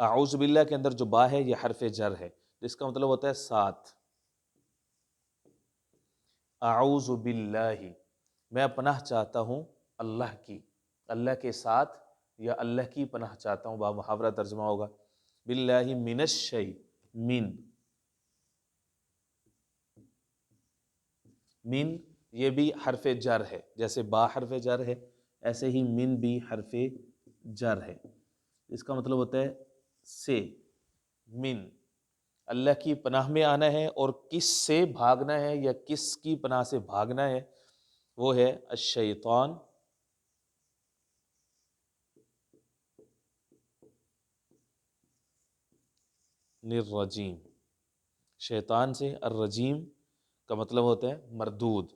اعوذ باللہ کے اندر جو با ہے یہ حرف جر ہے، جس کا مطلب ہوتا ہے ساتھ. اعوذ باللہ، میں پناہ چاہتا ہوں اللہ کی، اللہ کے ساتھ یا اللہ کی پناہ چاہتا ہوں، با محاورہ ترجمہ ہوگا. باللہ من الشیء، من یہ بھی حرف جر ہے، جیسے با حرف جر ہے ایسے ہی من بھی حرف جر ہے. اس کا مطلب ہوتا ہے سے. من، اللہ کی پناہ میں آنا ہے، اور کس سے بھاگنا ہے یا کس کی پناہ سے بھاگنا ہے، وہ ہے الشیطان الرجیم. شیطان سے، الرجیم کا مطلب ہوتا ہے مردود.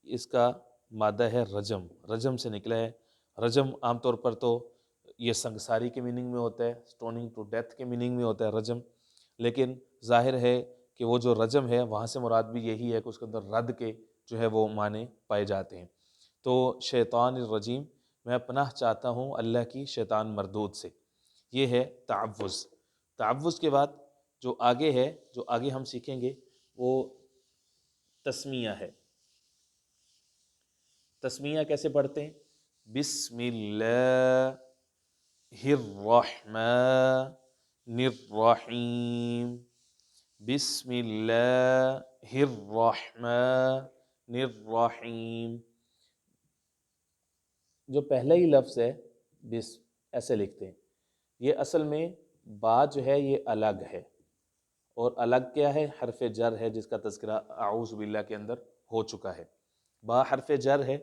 اس کا مادہ ہے رجم، رجم سے نکلا ہے. رجم عام طور پر تو یہ سنگساری کے میننگ میں ہوتا ہے، سٹوننگ ٹو ڈیتھ کے میننگ میں ہوتا ہے رجم، لیکن ظاہر ہے کہ وہ جو رجم ہے وہاں سے مراد بھی یہی ہے کہ اس کے اندر رد کے جو ہے وہ معنی پائے جاتے ہیں. تو شیطان الرجیم، میں پناہ چاہتا ہوں اللہ کی شیطان مردود سے. یہ ہے تعوذ. تعوذ کے بعد جو آگے ہے، جو آگے ہم سیکھیں گے وہ تسمیہ ہے. تسمیہ کیسے پڑھتے ہیں؟ بسم اللہ الرحمن الرحیم، بسم اللہ الرحمن الرحیم. جو پہلا ہی لفظ ہے بس، ایسے لکھتے ہیں. یہ اصل میں با جو ہے یہ الگ ہے، اور الگ کیا ہے؟ حرف جر ہے، جس کا تذکرہ اعوذ باللہ کے اندر ہو چکا ہے. با حرف جر ہے،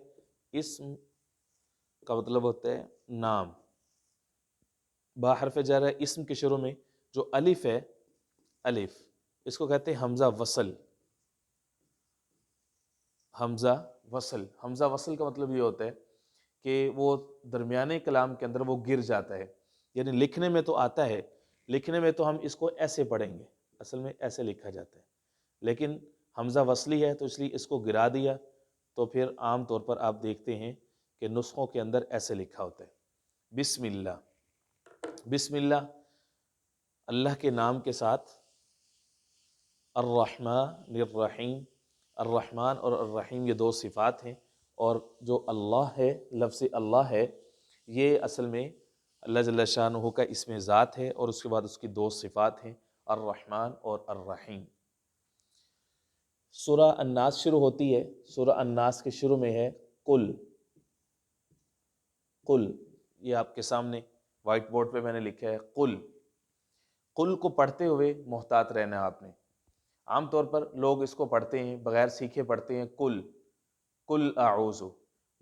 اسم کا مطلب ہوتا ہے نام. با حرف جر ہے، اسم کے شروع میں جو الف ہے، الف اس کو کہتے ہیں حمزہ وصل. حمزہ وصل، حمزہ وصل کا مطلب یہ ہوتا ہے کہ وہ درمیانے کلام کے اندر وہ گر جاتا ہے. یعنی لکھنے میں تو آتا ہے، لکھنے میں تو ہم اس کو ایسے پڑھیں گے، اصل میں ایسے لکھا جاتا ہے، لیکن حمزہ وصلی ہے تو اس لیے اس کو گرا دیا. تو پھر عام طور پر آپ دیکھتے ہیں کہ نسخوں کے اندر ایسے لکھا ہوتا ہے بسم اللہ. بسم اللہ، اللہ کے نام کے ساتھ. الرحمن الرحیم، الرحمن اور الرحیم یہ دو صفات ہیں، اور جو اللہ ہے، لفظ اللہ ہے، یہ اصل میں اللہ جل شانہ کا اسم ذات ہے، اور اس کے بعد اس کی دو صفات ہیں، الرحمن اور الرحیم. سورہ الناس شروع ہوتی ہے، سورہ الناس کے شروع میں ہے قل. قل، یہ آپ کے سامنے وائٹ بورڈ پہ میں نے لکھا ہے قل. قل کو پڑھتے ہوئے محتاط رہنا ہے آپ نے. عام طور پر لوگ اس کو پڑھتے ہیں بغیر سیکھے پڑھتے ہیں قل، قل اعوذ.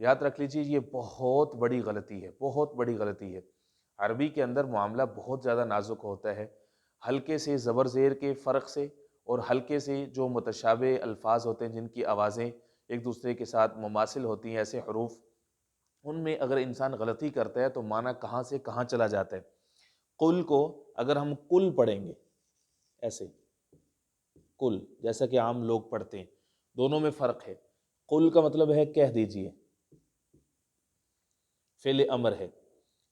یاد رکھ لیجیے یہ بہت بڑی غلطی ہے، بہت بڑی غلطی ہے. عربی کے اندر معاملہ بہت زیادہ نازک ہوتا ہے. ہلکے سے زبر زیر کے فرق سے، اور ہلکے سے جو متشابہ الفاظ ہوتے ہیں جن کی آوازیں ایک دوسرے کے ساتھ مماثل ہوتی ہیں، ایسے حروف، ان میں اگر انسان غلطی کرتا ہے تو معنی کہاں سے کہاں چلا جاتا ہے. قل کو اگر ہم کل پڑھیں گے ایسے، کل جیسا کہ عام لوگ پڑھتے ہیں، دونوں میں فرق ہے. قل کا مطلب ہے کہہ دیجئے، فعل امر ہے،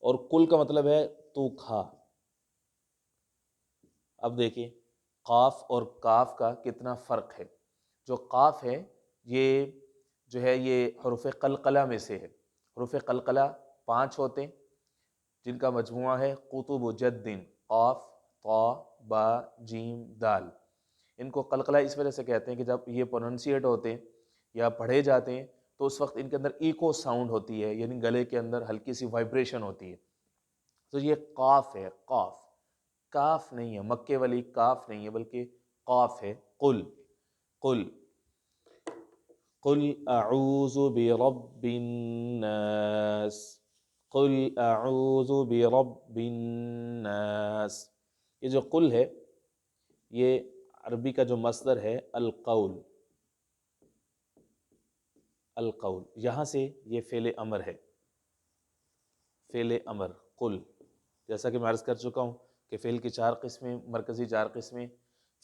اور کل کا مطلب ہے تو کھا. اب دیکھیں قاف اور کاف کا کتنا فرق ہے. جو قاف ہے یہ جو ہے یہ حروف قلقلہ میں سے ہے. حروف قلقلہ 5 ہوتے ہیں جن کا مجموعہ ہے قطب جد، قاف، طا، با، جیم، دال. ان کو قلقلہ اس وجہ سے کہتے ہیں کہ جب یہ پروننسیٹ ہوتے ہیں یا پڑھے جاتے ہیں تو اس وقت ان کے اندر ایکو ساؤنڈ ہوتی ہے، یعنی گلے کے اندر ہلکی سی وائبریشن ہوتی ہے. تو یہ قاف ہے، قاف، کاف نہیں ہے، مکے والی کاف نہیں ہے بلکہ قاف ہے. قل، قل، قل اعوذ برب الناس، قل اعوذ برب الناس. یہ جو قل ہے یہ عربی کا جو مصدر ہے القول، القول، یہاں سے یہ فعل امر ہے، فعل امر قل. جیسا کہ میں عرض کر چکا ہوں کہ فعل کی 4 قسمیں، مرکزی 4 قسمیں،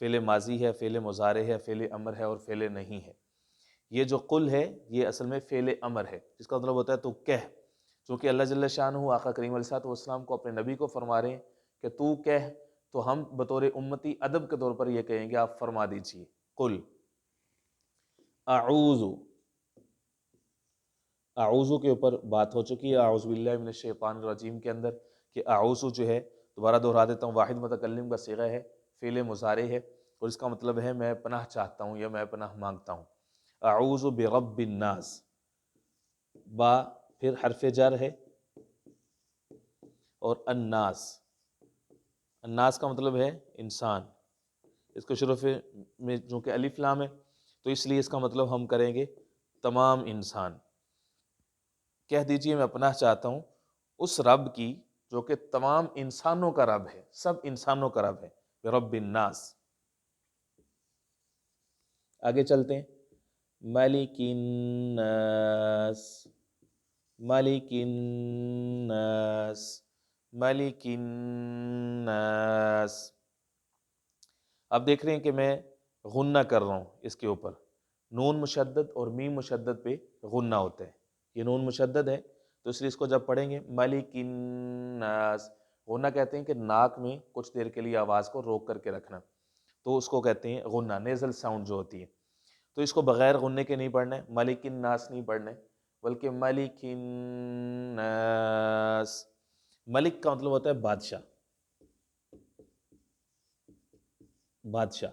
فعل ماضی ہے، فعل مضارع ہے، فعل امر ہے، اور فعل نہیں ہے. یہ جو قل ہے یہ اصل میں فعل امر ہے، جس کا مطلب ہوتا ہے تو کہہ. چونکہ اللہ جل شانہ آقا کریم علیہ الصلوۃ والسلام کو اپنے نبی کو فرما رہے ہیں کہ تو کہہ، تو ہم بطور امتی ادب کے طور پر یہ کہیں گے آپ فرما دیجئے قل اعوذ، اعوذ کے اوپر بات ہو چکی ہے اعوذ باللہ من الشیطان الرجیم کے اندر، کہ اعوذ جو ہے دوبارہ دہرا دیتا ہوں، واحد متکلم کا صیغہ ہے، فعل مضارع ہے، اور اس کا مطلب ہے میں پناہ چاہتا ہوں یا میں پناہ مانگتا ہوں۔ اعوذ برب الناس، با پھر حرف جر ہے، اور الناس، الناس کا مطلب ہے انسان، اس کو شروع میں چونکہ الف لام ہے تو اس لیے اس کا مطلب ہم کریں گے تمام انسان۔ کہہ دیجئے میں پناہ چاہتا ہوں اس رب کی جو کہ تمام انسانوں کا رب ہے، سب انسانوں کا رب ہے، رب الناس۔ آگے چلتے ہیں، ملک الناس، ملک الناس، ملک الناس۔ اب دیکھ رہے ہیں کہ میں غنہ کر رہا ہوں اس کے اوپر، نون مشدد اور میم مشدد پہ غنہ ہوتا ہے، یہ نون مشدد ہے تو اس لیے اس کو جب پڑھیں گے ملک الناس، غنہ کہتے ہیں کہ ناک میں کچھ دیر کے لیے آواز کو روک کر کے رکھنا، تو اس کو کہتے ہیں غنہ، نیزل ساؤنڈ جو ہوتی ہے، تو اس کو بغیر غنے کے نہیں پڑھنا ہے، ملک الناس نہیں پڑھنا ہے بلکہ ملک الناس۔ ملک کا مطلب ہوتا ہے بادشاہ، بادشاہ۔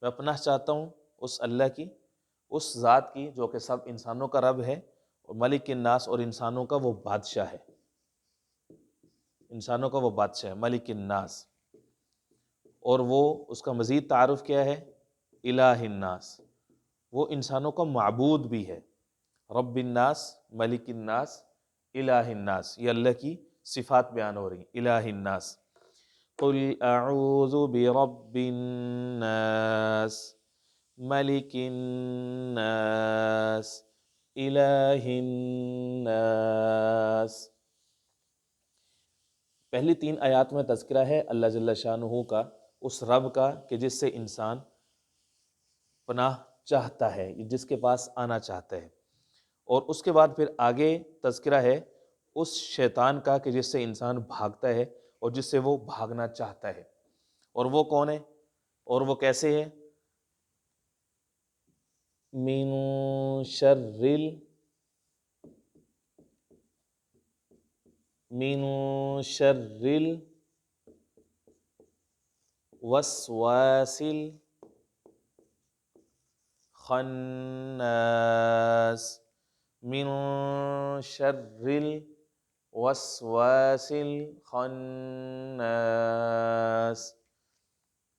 میں پناہ چاہتا ہوں اس اللہ کی، اس ذات کی جو کہ سب انسانوں کا رب ہے، اور ملک الناس، اور انسانوں کا وہ بادشاہ ہے، انسانوں کا وہ بادشاہ ہے ملک الناس۔ اور وہ اس کا مزید تعارف کیا ہے؟ الہ الناس، وہ انسانوں کا معبود بھی ہے، رب الناس، ملک الناس، الہ الناس، یہ اللہ کی صفات بیان ہو رہی ہیں، الہ الناس۔ قل اعوذ برب الناس، ملک الناس، الہ الناس۔ پہلی 3 آیات میں تذکرہ ہے اللہ جل شانہ کا، اس رب کا کہ جس سے انسان پناہ چاہتا ہے، جس کے پاس آنا چاہتا ہے، اور اس کے بعد پھر آگے تذکرہ ہے اس شیطان کا کہ جس سے انسان بھاگتا ہے اور جس سے وہ بھاگنا چاہتا ہے، اور وہ کون ہے اور وہ کیسے ہے؟ من شر الوسواس الخناس، من شر الوسواس الخناس۔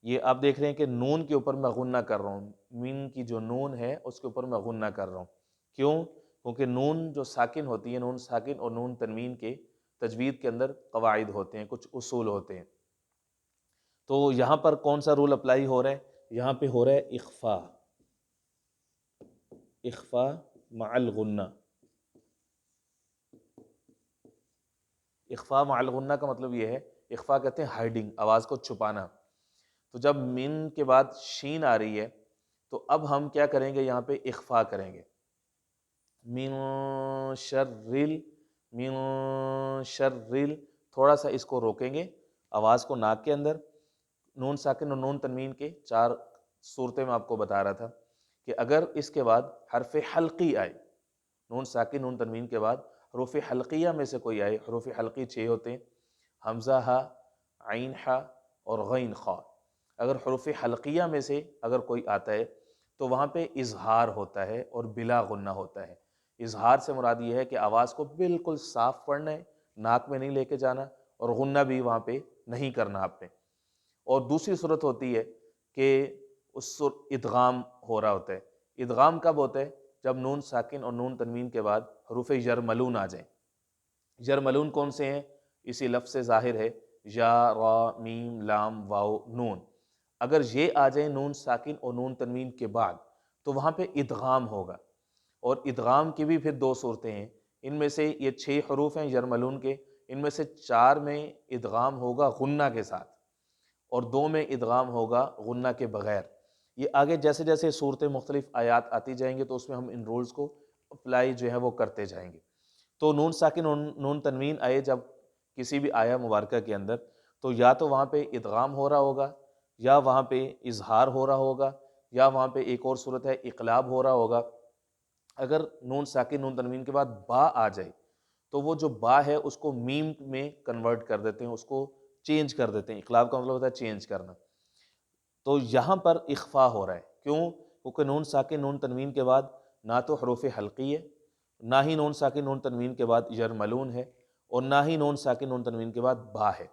یہ آپ دیکھ رہے ہیں کہ نون کے اوپر میں غنہ کر رہا ہوں، من کی جو نون ہے اس کے اوپر میں غنہ کر رہا ہوں، کیوں؟ کیونکہ نون جو ساکن ہوتی ہے، نون ساکن اور نون تنوین کے تجوید کے اندر قواعد ہوتے ہیں، کچھ اصول ہوتے ہیں، تو یہاں پر کون سا رول اپلائی ہو رہا ہے؟ یہاں پہ ہو رہا ہے اخفا، اخفا مع الغنہ۔ اخفا مع الغنہ کا مطلب یہ ہے، اخفا کہتے ہیں ہائیڈنگ، آواز کو چھپانا، تو جب من کے بعد شین آ رہی ہے تو اب ہم کیا کریں گے؟ یہاں پہ اخفا کریں گے، من شر، تھوڑا سا اس کو روکیں گے آواز کو ناک کے اندر۔ نون ساکن اور نون تنوین کے 4 صورتیں میں آپ کو بتا رہا تھا کہ اگر اس کے بعد حرف حلقی آئے، نون ساکن نون تنوین کے بعد حروف حلقیہ میں سے کوئی آئے، حروف حلقی 6 ہوتے ہیں، حمزہ ہا، عین ہا اور غین خا، اگر حروف حلقیہ میں سے اگر کوئی آتا ہے تو وہاں پہ اظہار ہوتا ہے اور بلا غنہ ہوتا ہے۔ اظہار سے مراد یہ ہے کہ آواز کو بالکل صاف پڑھنا ہے، ناک میں نہیں لے کے جانا، اور غنہ بھی وہاں پہ نہیں کرنا آپ نے۔ اور دوسری صورت ہوتی ہے کہ اس ادغام ہو رہا ہوتا ہے۔ ادغام کب ہوتا ہے؟ جب نون ساکن اور نون تنوین کے بعد حروف یرملون آ جائیں۔ یرملون کون سے ہیں؟ اسی لفظ سے ظاہر ہے، یا، را، میم، لام، واو، نون۔ اگر یہ آ جائیں نون ساکن اور نون تنوین کے بعد تو وہاں پہ ادغام ہوگا، اور ادغام کی بھی پھر 2 صورتیں ہیں، ان میں سے یہ 6 حروف ہیں یرملون کے، ان میں سے 4 میں ادغام ہوگا غنہ کے ساتھ، اور 2 میں ادغام ہوگا غنہ کے بغیر۔ یہ آگے جیسے جیسے صورتیں مختلف آیات آتی جائیں گے تو اس میں ہم ان رولز کو اپلائی جو ہے وہ کرتے جائیں گے۔ تو نون ساکن نون تنوین آئے جب کسی بھی آیا مبارکہ کے اندر، تو یا تو وہاں پہ ادغام ہو رہا ہوگا، یا وہاں پہ اظہار ہو رہا ہوگا، یا وہاں پہ ایک اور صورت ہے اقلاب ہو رہا ہوگا۔ اگر نون ساکن نون تنوین کے بعد با آ جائے تو وہ جو با ہے اس کو میم میں کنورٹ کر دیتے ہیں، اس کو چینج کر دیتے ہیں۔ اقلاب کا مطلب ہوتا ہے چینج کرنا۔ تو یہاں پر اخفا ہو رہا ہے، کیوں؟ کیونکہ نون ساکن نون تنوین کے بعد نہ تو حروف حلقی ہے، نہ ہی نون ساکن نون تنوین کے بعد یرملون ہے، اور نہ ہی نون ساکن نون تنوین کے بعد با ہے۔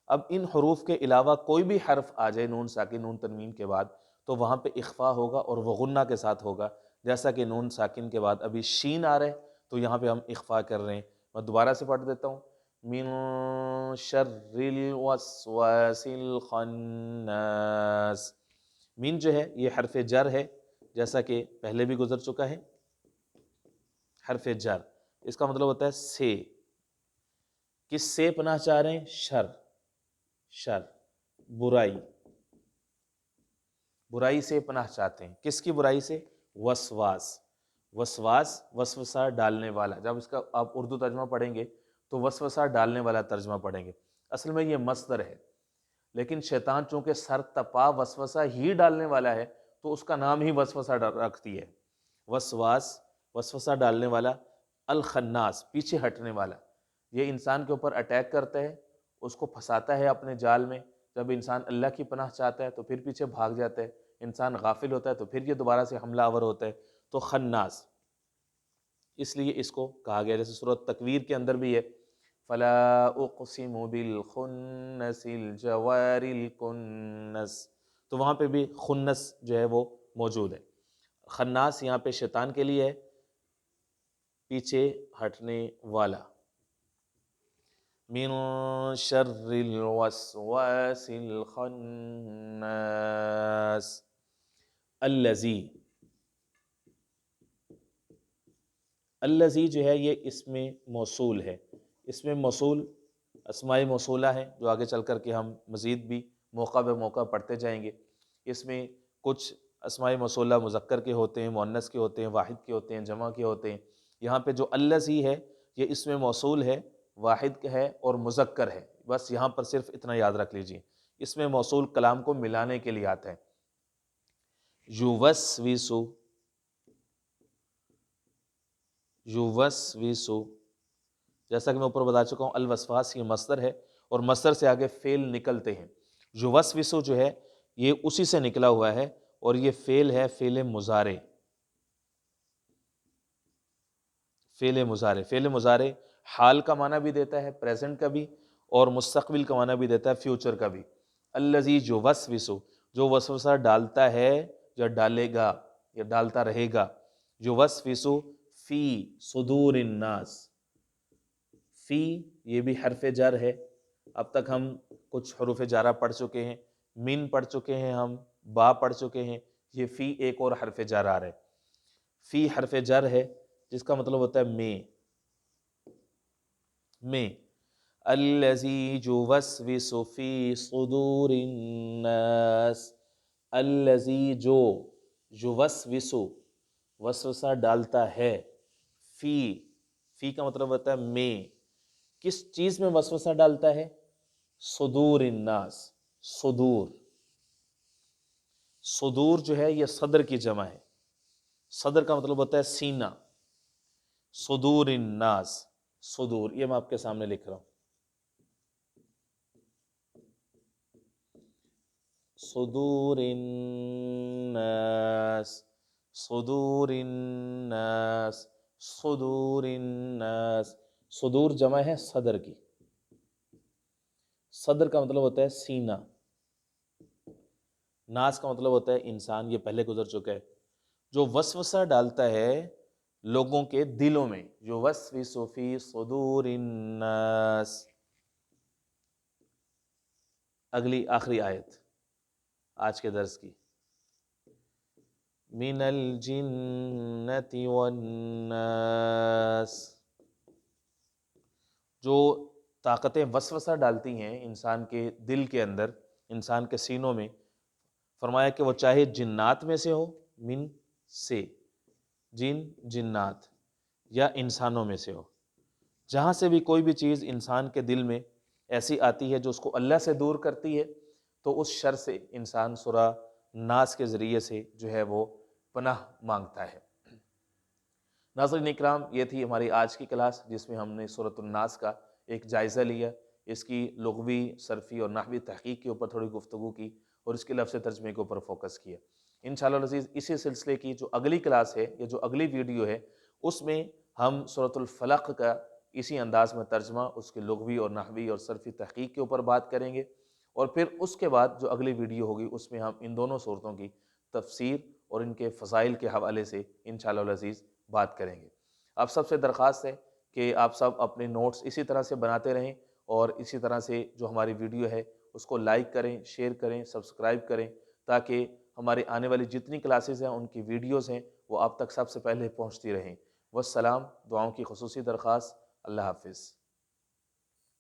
اب ان حروف کے علاوہ کوئی بھی حرف آ جائے نون ساکن نون تنوین کے بعد تو وہاں پہ اخفا ہوگا، اور وہ غنہ کے ساتھ ہوگا، جیسا کہ نون ساکن کے بعد ابھی شین آ رہا ہے تو یہاں پہ ہم اخفا کر رہے ہیں۔ میں دوبارہ سے پڑھ دیتا ہوں، من شر الوسواس الخناس۔ من جو ہے یہ حرف جر ہے، جیسا کہ پہلے بھی گزر چکا ہے، حرف جر اس کا مطلب ہوتا ہے سے۔ کس سے پناہ چاہ رہے ہیں؟ شر، شر برائی، برائی سے پناہ چاہتے ہیں۔ کس کی برائی سے؟ وسواس، وسواس وسوسہ ڈالنے والا۔ جب اس کا آپ اردو ترجمہ پڑھیں گے تو وسوسہ ڈالنے والا ترجمہ پڑھیں گے، اصل میں یہ مصدر ہے، لیکن شیطان چونکہ سر تپا وسوسہ ہی ڈالنے والا ہے تو اس کا نام ہی وسوسہ رکھتی ہے۔ وسواس وسوسہ ڈالنے والا، الخناس پیچھے ہٹنے والا، یہ انسان کے اوپر اٹیک کرتا ہے، اس کو پھنساتا ہے اپنے جال میں۔ جب انسان اللہ کی پناہ چاہتا ہے تو پھر پیچھے بھاگ جاتا ہے، انسان غافل ہوتا ہے تو پھر یہ دوبارہ سے حملہ آور ہوتا ہے۔ تو خناس اس لیے اس کو کہا گیا، جیسے سورۃ تکویر کے اندر بھی ہے فَلَا أُقْسِمُ بِالْخُنَّسِ الْجَوَارِ الْكُنَّسِ، تو وہاں پہ بھی خنس جو ہے وہ موجود ہے۔ خناس یہاں پہ شیطان کے لیے ہے، پیچھے ہٹنے والا۔ من شر الوسواس الخناس الذی، الذی جو ہے یہ اسم موصول ہے۔ اسم موصول اسماء موصولہ ہے جو آگے چل کر کے ہم مزید بھی موقع بے موقع پڑھتے جائیں گے۔ اس میں کچھ اسماء موصولہ مذکر کے ہوتے ہیں، مؤنث کے ہوتے ہیں، واحد کے ہوتے ہیں، جمع کے ہوتے ہیں۔ یہاں پہ جو الذی ہے یہ اسم موصول ہے، واحد ہے اور مذکر ہے، بس یہاں پر صرف اتنا یاد رکھ لیجئے۔ اسم موصول کلام کو ملانے کے لیے آتا ہے۔ یوسوسو، یوسوسو، جیسا کہ میں اوپر بتا چکا ہوں الوسواس یہ مصدر ہے، اور مصدر سے آگے فعل نکلتے ہیں۔ یوسوسو جو ہے یہ اسی سے نکلا ہوا ہے، اور یہ فعل ہے فعل مضارع۔ فعل مضارع، فعل مضارع حال کا معنی بھی دیتا ہے، پریزنٹ کا بھی، اور مستقبل کا معنی بھی دیتا ہے، فیوچر کا بھی۔ الذی یوسوسو، جو وسوسہ ڈالتا ہے یا ڈالے گا یا ڈالتا رہے گا، یوسوسو فی صدور الناس۔ فی یہ بھی حرف جر ہے۔ اب تک ہم کچھ حروف جارہ پڑھ چکے ہیں، من پڑھ چکے ہیں، ہم با پڑھ چکے ہیں، یہ فی ایک اور حرف جر آ رہا ہے۔ فی حرف جر ہے جس کا مطلب ہوتا ہے میں۔ الذی یوسوس فی صدور الناس، الذی جو، یوسوس وسوسہ ڈالتا ہے، فی کا مطلب ہوتا ہے میں، کس چیز میں وسوسہ ڈالتا ہے؟ صدور الناس، صدور، صدور جو ہے یہ صدر کی جمع ہے، صدر کا مطلب ہوتا ہے سینہ۔ صدور الناس، صدور یہ میں آپ کے سامنے لکھ رہا ہوں، صدور الناس، صدور الناس، صدور الناس۔ صدور جمع ہے صدر کی، صدر کا مطلب ہوتا ہے سینہ، ناس کا مطلب ہوتا ہے انسان، یہ پہلے گزر چکا ہے۔ جو وسوسہ ڈالتا ہے لوگوں کے دلوں میں، یوسوس فی صدور الناس۔ اگلی آخری آیت آج کے درس کی، من الجنۃ والناس، جو طاقتیں وسوسہ ڈالتی ہیں انسان کے دل کے اندر، انسان کے سینوں میں، فرمایا کہ وہ چاہے جنات میں سے ہو، من سے، جن جنات، یا انسانوں میں سے ہو۔ جہاں سے بھی کوئی بھی چیز انسان کے دل میں ایسی آتی ہے جو اس کو اللہ سے دور کرتی ہے تو اس شر سے انسان سورہ ناس کے ذریعے سے جو ہے وہ پناہ مانگتا ہے۔ ناظرین اکرام، یہ تھی ہماری آج کی کلاس جس میں ہم نے سورۃ الناس کا ایک جائزہ لیا، اس کی لغوی، صرفی اور نحوی تحقیق کے اوپر تھوڑی گفتگو کی اور اس کے لفظ ترجمے کے اوپر فوکس کیا۔ انشاءاللہ العزیز اسی سلسلے کی جو اگلی کلاس ہے یا جو اگلی ویڈیو ہے اس میں ہم سورۃ الفلق کا اسی انداز میں ترجمہ، اس کے لغوی اور نحوی اور صرفی تحقیق کے اوپر بات کریں گے، اور پھر اس کے بعد جو اگلی ویڈیو ہوگی اس میں ہم ان دونوں صورتوں کی تفسیر اور ان کے فضائل کے حوالے سے انشاءاللہ العزیز بات کریں گے۔ آپ سب سے درخواست ہے کہ آپ سب اپنے نوٹس اسی طرح سے بناتے رہیں اور اسی طرح سے جو ہماری ویڈیو ہے اس کو لائک کریں، شیئر کریں، سبسکرائب کریں، تاکہ ہمارے آنے والی جتنی کلاسز ہیں ان کی ویڈیوز ہیں وہ آپ تک سب سے پہلے پہنچتی رہیں۔ والسلام، دعاؤں کی خصوصی درخواست۔ اللہ حافظ۔